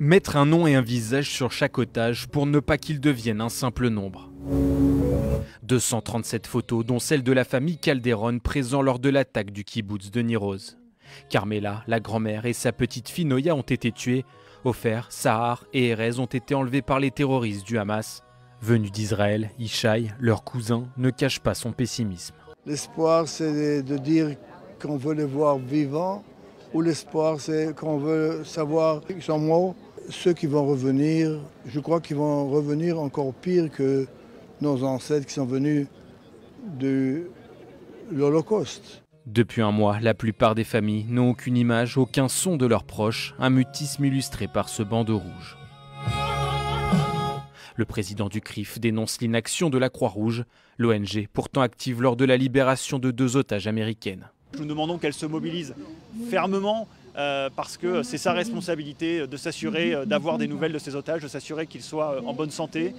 Mettre un nom et un visage sur chaque otage pour ne pas qu'il devienne un simple nombre. 237 photos, dont celle de la famille Calderon présent lors de l'attaque du kibboutz de Nir Oz. Carmela, la grand-mère, et sa petite fille Noya ont été tuées. Ofer, Sahar et Erez ont été enlevés par les terroristes du Hamas. Venu d'Israël, Ishaï, leur cousin, ne cache pas son pessimisme. L'espoir, c'est de dire qu'on veut les voir vivants, ou l'espoir, c'est qu'on veut savoir qu'ils sont morts. Ceux qui vont revenir, je crois qu'ils vont revenir encore pire que nos ancêtres qui sont venus de l'Holocauste. Depuis un mois, la plupart des familles n'ont aucune image, aucun son de leurs proches, un mutisme illustré par ce bandeau rouge. Le président du CRIF dénonce l'inaction de la Croix-Rouge, l'ONG pourtant active lors de la libération de 2 otages américaines. Nous demandons qu'elle se mobilise fermement parce que c'est sa responsabilité de s'assurer d'avoir des nouvelles de ces otages, de s'assurer qu'ils soient en bonne santé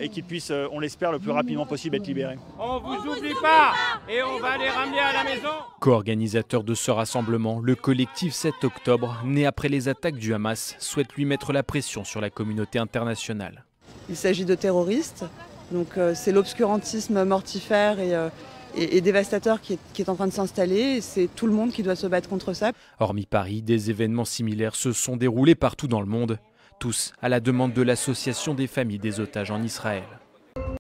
et qu'ils puissent, on l'espère, le plus rapidement possible être libérés. On vous oublie pas et on va les ramener à la maison. Co-organisateur de ce rassemblement, le collectif 7 octobre, né après les attaques du Hamas, souhaite lui mettre la pression sur la communauté internationale. Il s'agit de terroristes, donc c'est l'obscurantisme mortifère et dévastateur qui est en train de s'installer. C'est tout le monde qui doit se battre contre ça. Hormis Paris, des événements similaires se sont déroulés partout dans le monde, tous à la demande de l'Association des familles des otages en Israël.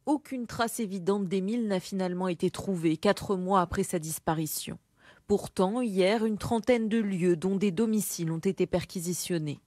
Aucune trace évidente d'Émile n'a finalement été trouvée 4 mois après sa disparition. Pourtant, hier, une trentaine de lieux, dont des domiciles, ont été perquisitionnés.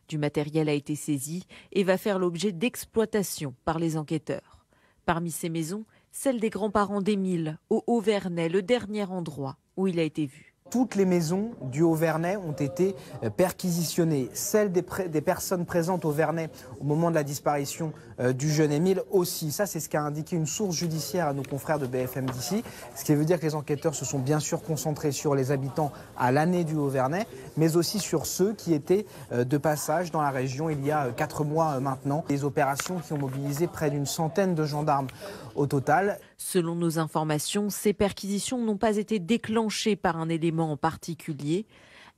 Du matériel a été saisi et va faire l'objet d'exploitation par les enquêteurs. Parmi ces maisons, celle des grands-parents d'Émile, au Haut-Vernay, le dernier endroit où il a été vu. Toutes les maisons du Haut-Vernay ont été perquisitionnées. Celles des personnes présentes au Vernay au moment de la disparition du jeune Émile aussi. Ça, c'est ce qu'a indiqué une source judiciaire à nos confrères de BFM d'ici. Ce qui veut dire que les enquêteurs se sont bien sûr concentrés sur les habitants à l'année du Haut-Vernay, mais aussi sur ceux qui étaient de passage dans la région il y a 4 mois maintenant. Des opérations qui ont mobilisé près d'une centaine de gendarmes au total. Selon nos informations, ces perquisitions n'ont pas été déclenchées par un élément en particulier.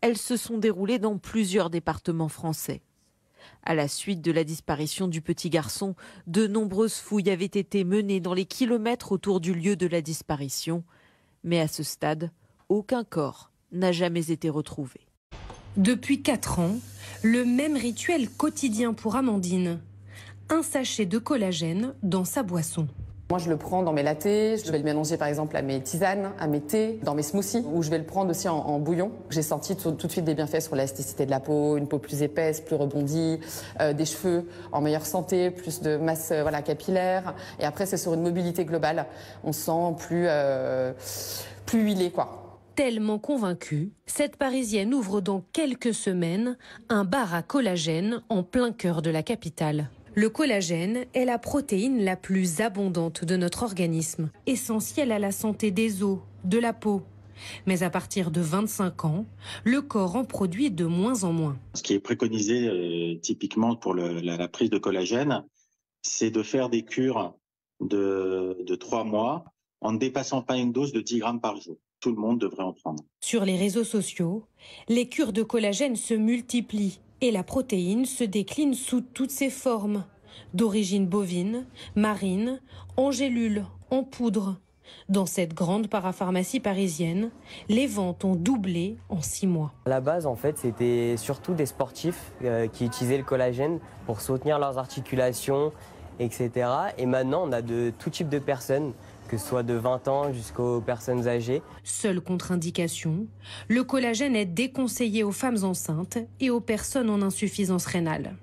Elles se sont déroulées dans plusieurs départements français. À la suite de la disparition du petit garçon, de nombreuses fouilles avaient été menées dans les kilomètres autour du lieu de la disparition. Mais à ce stade, aucun corps n'a jamais été retrouvé. Depuis 4 ans, le même rituel quotidien pour Amandine. Un sachet de collagène dans sa boisson. Moi, je le prends dans mes lattés, je vais le mélanger par exemple à mes tisanes, à mes thés, dans mes smoothies, ou je vais le prendre aussi en bouillon. J'ai senti tout de suite des bienfaits sur l'élasticité de la peau, une peau plus épaisse, plus rebondie, des cheveux en meilleure santé, plus de masse capillaire. Et après, c'est sur une mobilité globale. On se sent plus huilé, quoi. Tellement convaincue, cette Parisienne ouvre dans quelques semaines un bar à collagène en plein cœur de la capitale. Le collagène est la protéine la plus abondante de notre organisme, essentielle à la santé des os, de la peau. Mais à partir de 25 ans, le corps en produit de moins en moins. Ce qui est préconisé typiquement pour la prise de collagène, c'est de faire des cures de 3 mois en ne dépassant pas une dose de 10 grammes par jour. Tout le monde devrait en prendre. Sur les réseaux sociaux, les cures de collagène se multiplient. Et la protéine se décline sous toutes ses formes, d'origine bovine, marine, en gélule, en poudre. Dans cette grande parapharmacie parisienne, les ventes ont doublé en 6 mois. À la base, en fait, c'était surtout des sportifs qui utilisaient le collagène pour soutenir leurs articulations, etc. Et maintenant, on a de tout type de personnes, que ce soit de 20 ans jusqu'aux personnes âgées. Seule contre-indication, le collagène est déconseillé aux femmes enceintes et aux personnes en insuffisance rénale.